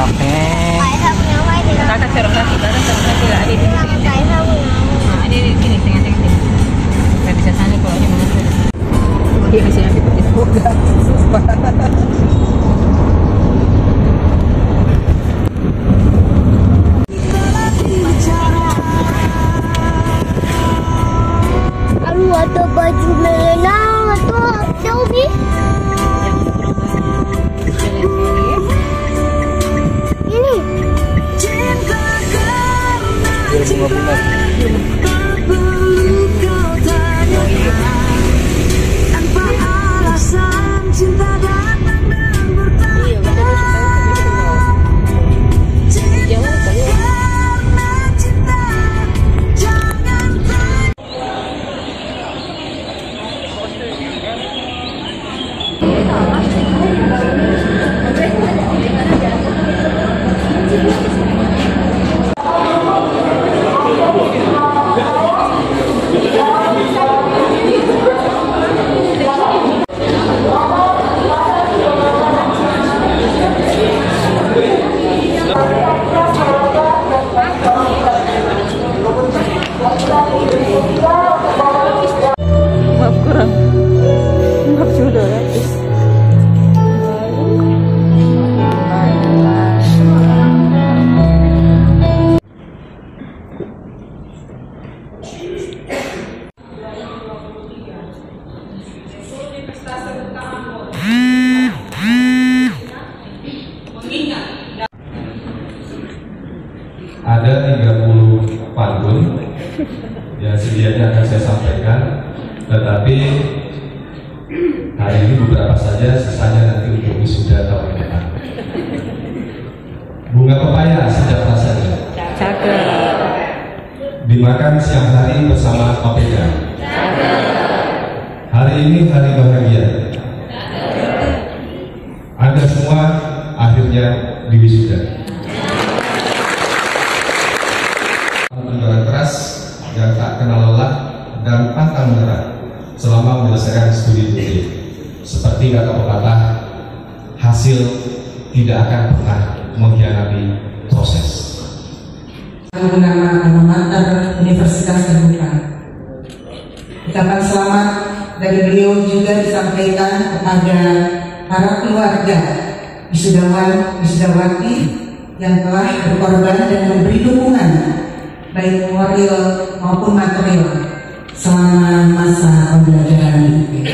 Oke. Kakak serong lagi lah ada di sini. Ada di sini, sini. Nggak bisa tanya kalau di mana. Iya sih nanti pergi juga. Aduh, ada baju merah atau Selby? Ini. Ada 30 pantun yang sedianya akan saya sampaikan, tetapi hari ini beberapa saja, sisanya nanti untuk wisuda tahun depan. Bunga pepaya sedap rasanya, dimakan siang hari bersama papeda. Hari ini hari bahagia, Anda semua akhirnya di wisuda. Penjualan keras yang tak kenal lelah dan pantang menyerah selama menyelesaikan studi UT. Seperti kata pepatah, hasil tidak akan pernah mengkhianati proses. Nama alma mater Universitas Terbuka. Ucapan selamat dari beliau juga disampaikan kepada para keluarga wisudawan wisudawati yang telah berkorban dan memberi dukungan baik moral maupun material selama masa pembelajaran ini.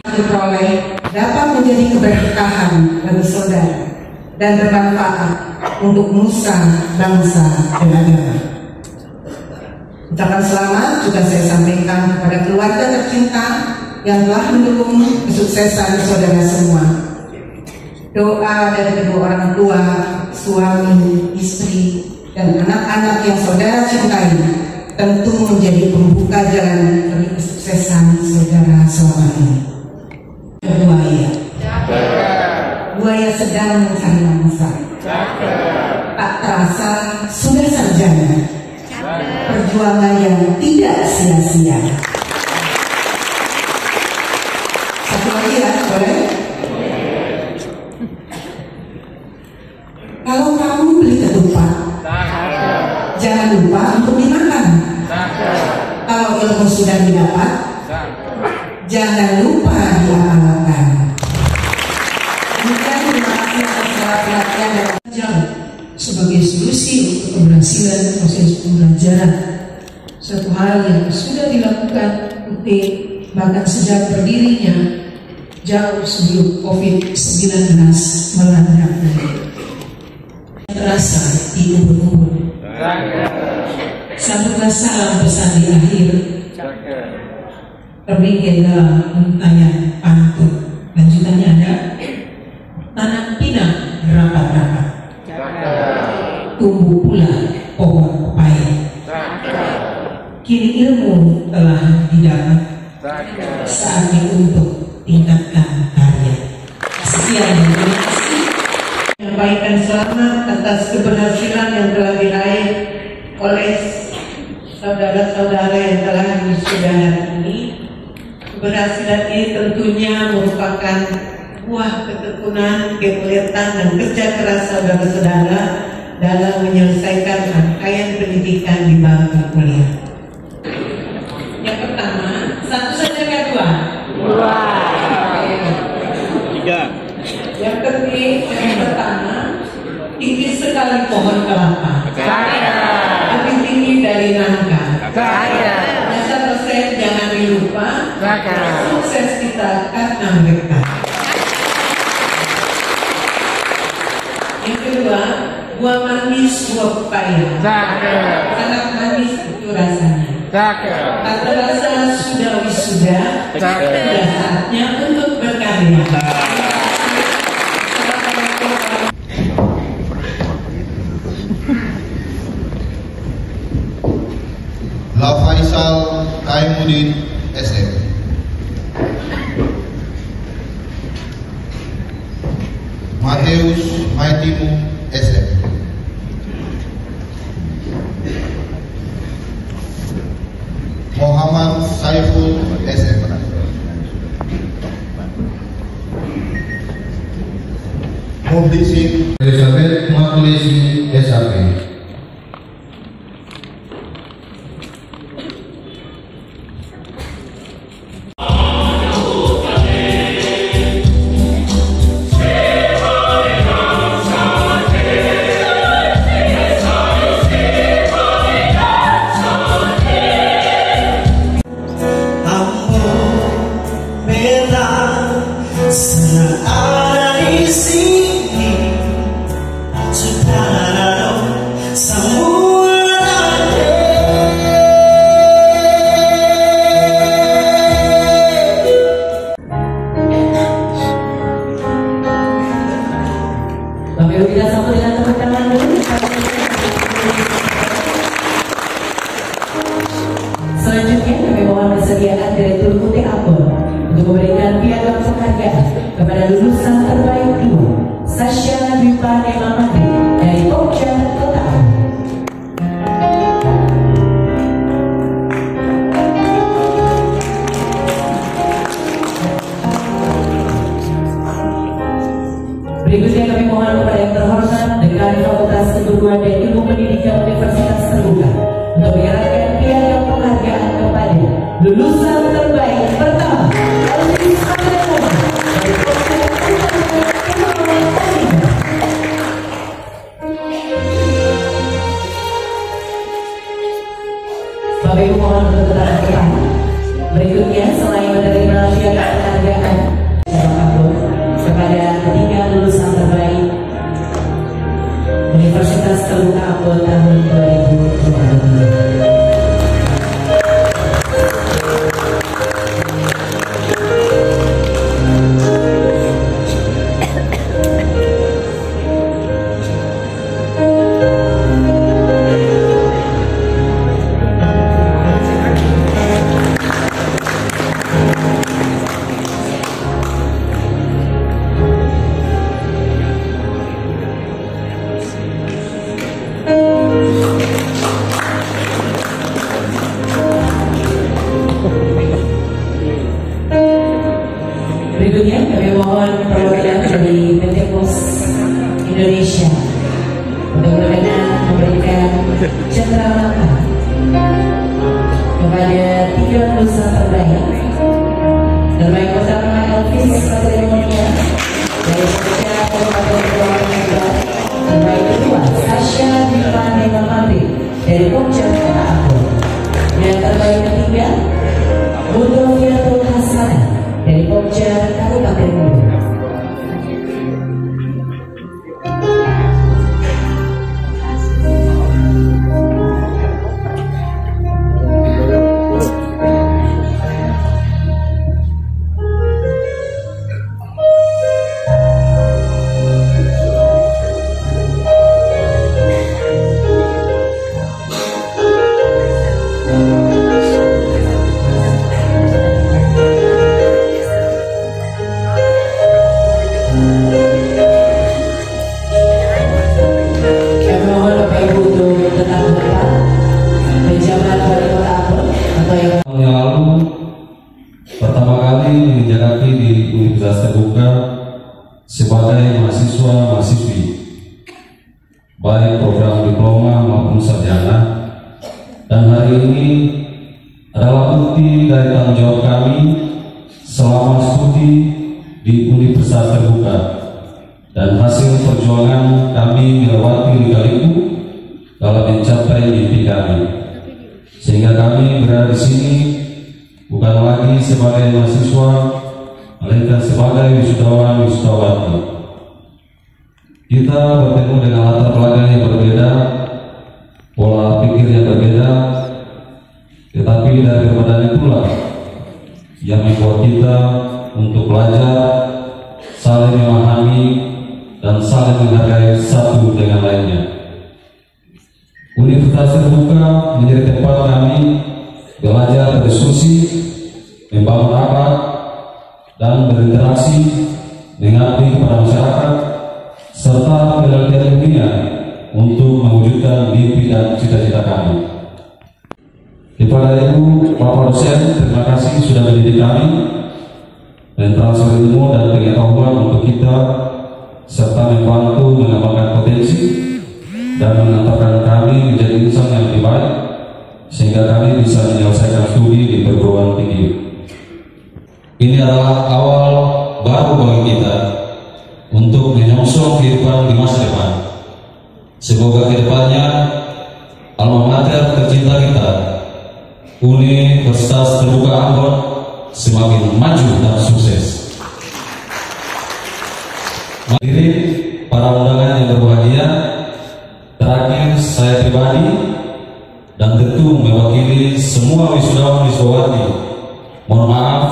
Diperoleh dapat menjadi keberkahan bagi saudara dan bermanfaat untuk nusa, bangsa, dan agama. Ucapan selamat juga saya sampaikan kepada keluarga tercinta yang telah mendukung kesuksesan saudara semua. Doa dari kedua orang tua, suami, istri, dan anak-anak yang saudara cintai tentu menjadi pembuka jalan bagi kesuksesan saudara selama ini. Buaya sedang mencari mangsa. Tak terasa sudah sarjana. Perjuangan yang tidak sia-sia. Satu lagi ya, boleh? Kalau kamu beli ketupat, jangan lupa untuk dimakan. Kalau ilmu sudah didapat, jangan lupa diamalkan. Terima kasih atas perhatian dan jauh sebagai solusi untuk keberhasilan proses pembelajaran. Suatu hal yang sudah dilakukan UT bahkan sejak berdirinya jauh sebelum COVID-19 melanda. Terasa di ubun-ubun. Sambutlah salam pesan di akhir. Terbingkailah untayan pantun. Lanjutannya ada tanam pinang rapat-rapat. Tumbuh pula pohon pepaya. Kini ilmu telah didapat. Saatnya untuk tingkatkan karya. Sekian dan terima kasih. Menyampaikan selamat atas keberhasilan yang telah diraih oleh saudara-saudara yang telah wisuda hari ini. Keberhasilan ini tentunya merupakan buah ketekunan, kemuliaan dan kerja keras saudara-saudara dalam menyelesaikan rangkaian pendidikan di bangku kuliah. Yang pertama, satu saja ke dua? Dua. Tiga. Yang pertama, tinggi sekali pohon kelapa. Lebih tinggi dari nangka. Dasar dosen jangan dilupa. Sukses kita karena mereka. Yang kedua, buah manis, buah pepaya. Sangat manis itu rasanya. Tak terasa sudah wisuda. Sudah saatnya untuk berkarya. Lafaisal Kaimudin SM. Mateus Maitimu SM. Muhammad Saiful SM. Muhlisin Elizabeth Matlisi SAP. Selanjutnya kami mohon persediaan Direktur UT Apel untuk memberikan piagam penghargaan kepada lulusan terbaik 2 Sasha Dwipane Mamadi dari Pokja Kota. Berikutnya kami mohon kepada yang terhormat Dekan Fakultas Keguruan dan Ilmu Pendidikan Universitas Terbuka untuk menyerahkan piagam penghargaan kepada lulusan terbaik pertama Alvis Abramo dari Pokja Bapak Ibu mohon untuk tetap bertahan. Berikutnya selain menerima piagam penghargaan kepada ketiga lulusan terbaik Universitas Terbuka Apel tahun 2022. Berikutnya kami mohon perwakilan dari PT Pos Indonesia untuk berkenan memberikan cenderamata kepada 3 lulusan terbaik. Terbaik pertama Elvis Patrimonia dari Pokja Kabupaten Purwakarta. Terbaik kedua Sasha Dwipane Mamadi dari Pokja Kota Apel. Dan terbaik ketiga Budoviatul Hasanah dari Pokja Kabupaten Bogor. perjuangan kami melewati lika-liku dalam mencapai mimpi kami, sehingga kami berada di sini bukan lagi sebagai mahasiswa, melainkan sebagai wisudawan-wisudawati. Kita bertemu dengan latar belakang yang berbeda, pola pikir yang berbeda, tetapi dari perbedaan itulah yang membuat kita untuk belajar, saling memahami, dan saling menghargai satu dengan lainnya. Universitas terbuka menjadi tempat kami belajar berdiskusi, membangun akhlak, dan berinteraksi, mengabdi kepada masyarakat, serta penelitian dunia untuk mewujudkan mimpi dan cita-cita kami. Kepada Ibu Bapak dosen, terima kasih sudah mendidik kami, mentransfer ilmu dan pengetahuan untuk kita, serta membantu mengembangkan potensi dan mengantarkan kami menjadi insan yang lebih baik, sehingga kami bisa menyelesaikan studi di perguruan tinggi. Ini adalah awal baru bagi kita untuk menyongsong kehidupan di masa depan. Semoga kedepannya alma mater tercinta kita, Universitas Terbuka Ambon, semakin maju dan sukses. Hadirin para undangan yang berbahagia, terakhir saya pribadi dan tentu mewakili semua wisudawan-wisudawati, mohon maaf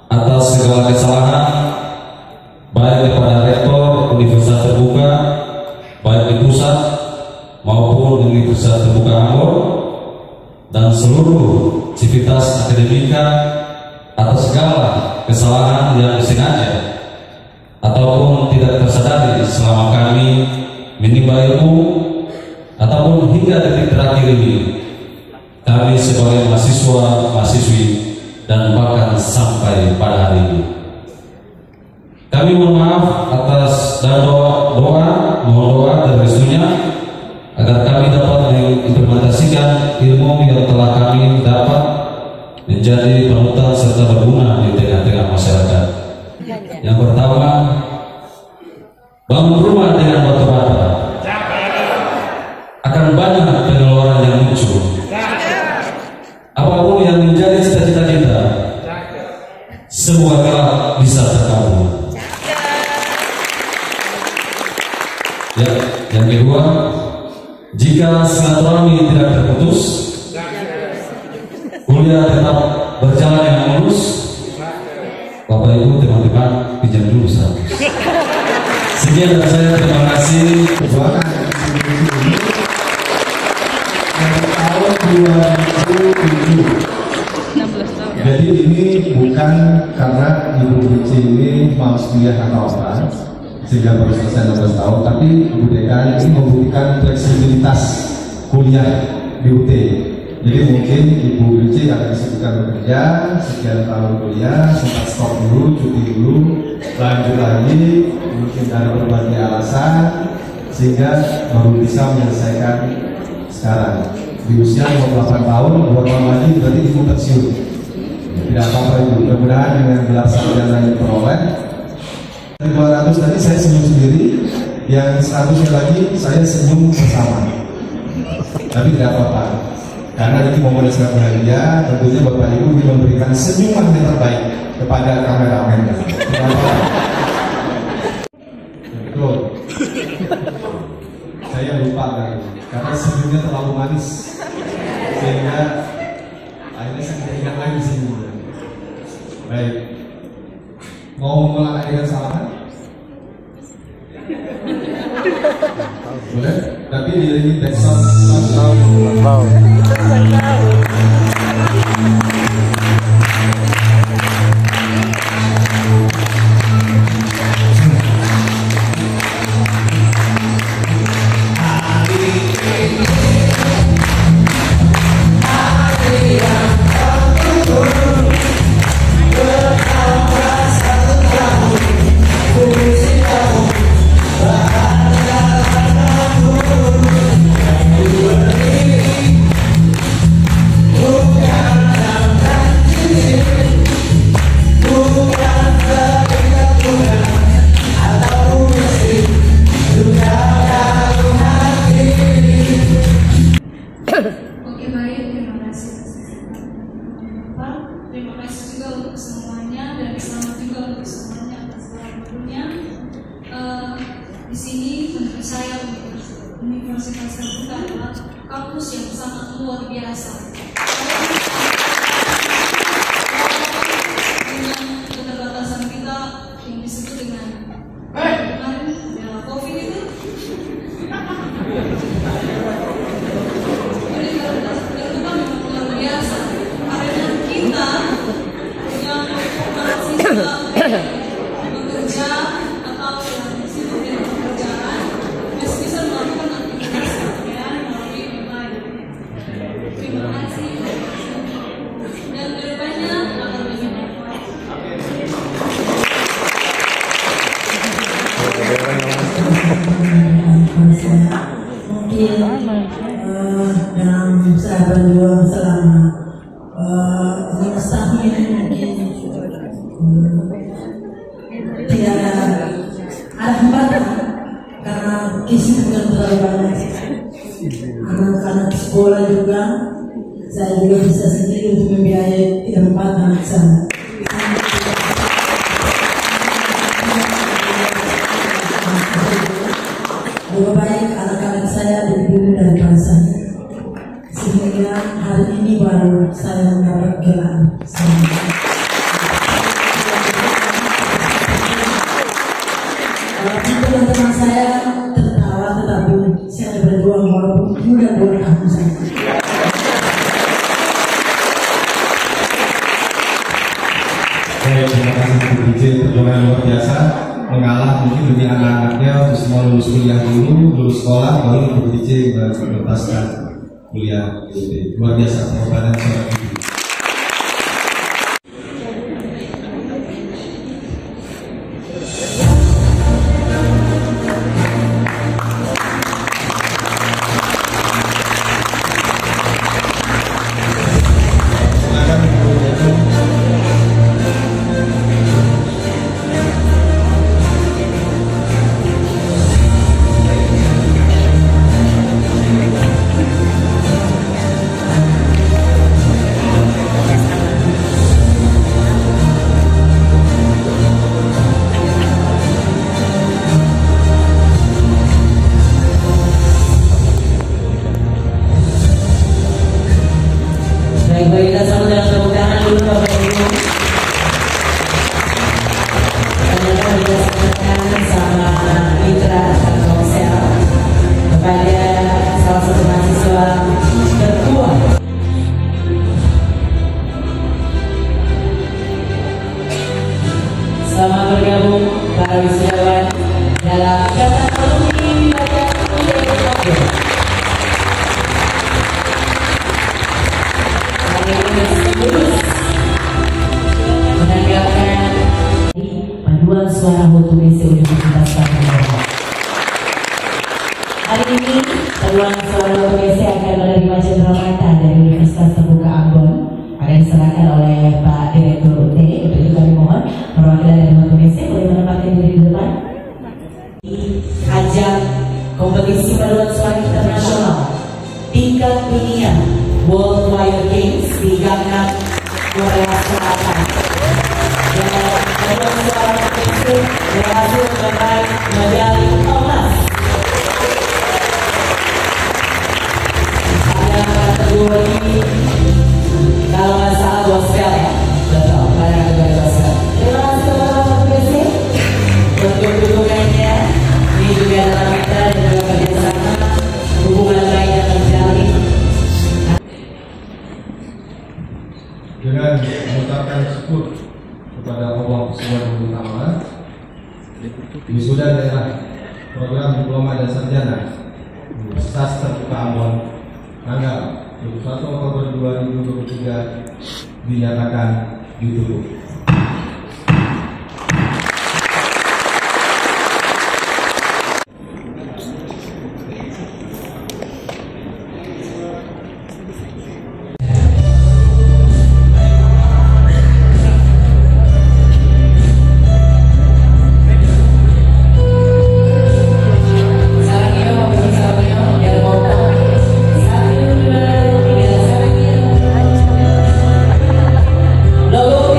atas segala kesalahan baik kepada Rektor Universitas Terbuka, baik di pusat maupun Universitas Terbuka Ambon, dan seluruh civitas akademika atas segala kesalahan yang disengaja ataupun tidak tersadari selama kami menimba ilmu, ataupun hingga detik terakhir ini kami sebagai mahasiswa, mahasiswi, dan bahkan sampai pada hari ini. Kami mohon maaf atas dan mohon doa dan restunya agar kami dapat mengimplementasikan ilmu yang telah kami dapat menjadi panutan serta berguna di tengah-tengah masyarakat. Yang pertama, bangun rumah dengan batu bata, akan banyak pengeluaran yang muncul. Apapun yang menjadi cita-cita kita, semua kelak bisa terkabul. Yang kedua, jika silaturahmi tidak terputus, kuliah tetap berjalan dengan mulus, Bapak Ibu teman-teman pinjam dulu 100. Sekian dari saya, terima kasih. Perjuangan tahun 2007. Jadi ini bukan karena Ibu Bici ini mau kuliah atau apa sehingga baru selesai 16 tahun, tapi Ibu Dekan ini membuktikan fleksibilitas kuliah di UT. Jadi mungkin Ibu Bici akan disebutkan bekerja sekian tahun kuliah, sempat stop dulu, cuti dulu, lanjut lagi, mungkin ada berbagai alasan sehingga baru bisa menyelesaikan sekarang di usia 58 tahun. 2 tahun lagi berarti Ibu pensiun. Tidak apa-apa Ibu, mudah-mudahan dengan gelar sarjana yang diperoleh. 200 tadi saya senyum sendiri, yang 100 lagi saya senyum bersama. Tapi tidak apa-apa, karena ini momen yang sangat bahagia. Tentunya Bapak Ibu ingin memberikan senyuman yang terbaik kepada kameramen. Betul. Saya lupa karena senyumnya terlalu manis, sehingga akhirnya saya tidak ingat lagi senyumnya. Baik, mau mengulang adegan salaman? Boleh, tapi diiringi backsound. bagi saya Universitas Terbuka adalah kampus yang sangat luar biasa. Dengan keterbatasan kita yang disebut dengan kemarin ya, COVID itu, Terbuka memang luar biasa karena kita yang mahasiswa bekerja atau yang sibuk dengan pekerjaan masih bisa melakukan aktivitas seharian melalui online. Terima kasih dan kedepannya akan lebih baik. Mungkin dalam saya berjuang selama 15 tahun ini mungkin tidak ada hambatan karena kesibukan terlalu banyak. Anak-anak sekolah juga, saya juga bisa sendiri untuk membiayai 4 anak saya. Lebih baik anak-anak saya lebih dulu daripada saya, sehingga hari ini baru saya mendapat gelar. Walaupun teman-teman saya tertawa, tetapi saya berjuang walaupun mudah buat kamu saya. Terima kasih Bu DJ, perjuangan luar biasa, mengalah mungkin demi anak-anaknya untuk semua lulus kuliah dulu, lulus sekolah, baru Bu DJ menuntaskan kuliah UUD. Luar biasa pengorbanan seorang ibu. Baik, kita sama dengan tepuk tangan dulu Bapak Ibu. Ternyata didasarkan sama mitra Telkomsel kepada salah satu mahasiswa tertua. Selamat bergabung para wisudawan dalam ikatan alumni wilayah UGM. Menanggapan paduan suara HUTUBC Universitas Terbuka. Hari ini paduan suara HUTUBC akan menerima cenderamata dari Universitas Terbuka Ambon, akan diserahkan oleh Pak Direktur UT. Untuk itu kami mohon perwakilan dari HUTUBC boleh menempatkan diri di depan. Ajang kompetisi paduan suara internasional tingkat dunia World Wire Games di Gangnam, Korea Selatan. Dan paduan suara HUTUBC berhasil meraih medali emas pada kategori, kalau nggak salah, gospel ya, betul, pada kategori gospel. Terima kasih kepada HUTUBC untuk dukungannya. Ini juga dalam mitra dan juga kerjasama hubungan baik yang terjalin. Dengan mengucapkan syukur kepada Allah Subhanahu wa Ta'ala, wisuda daerah program diploma dan sarjana Universitas Terbuka Ambon tanggal 21 Oktober 2023 dinyatakan ditutup. Logo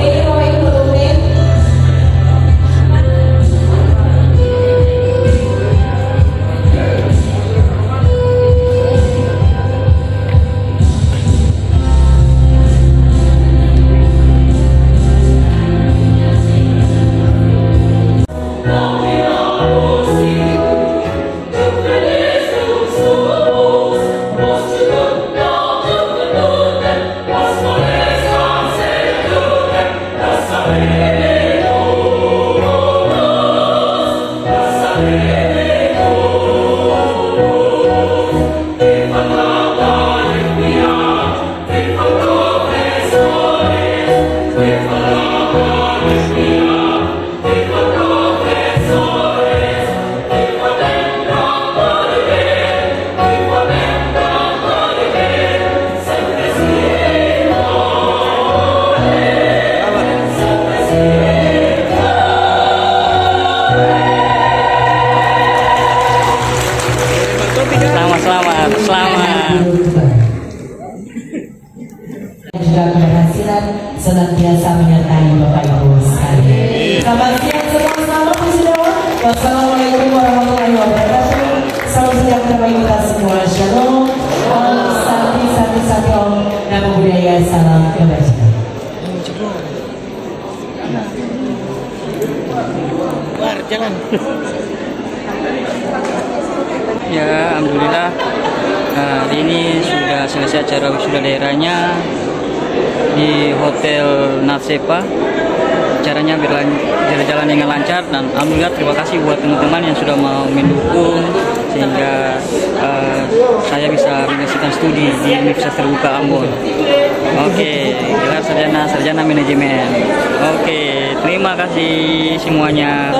Selamat. Juga keberhasilan senantiasa menyertai Bapak Ibu sekalian. Selamat siang semua, selamat wisudawan. Wassalamualaikum warahmatullahi wabarakatuh. Salam sejahtera bagi kita semua. Shalom, Om Santi Santi Santi Om. Namo Buddhaya, salam kebajikan. Jalan. Ya, alhamdulillah hari ini sudah selesai acara wisuda daerahnya di Hotel Natsepa. Acaranya berjalan dengan lancar dan alhamdulillah terima kasih buat teman-teman yang sudah mau mendukung sehingga saya bisa menyelesaikan studi di Universitas Terbuka Ambon. Oke, gelar sarjana manajemen. Oke, terima kasih semuanya.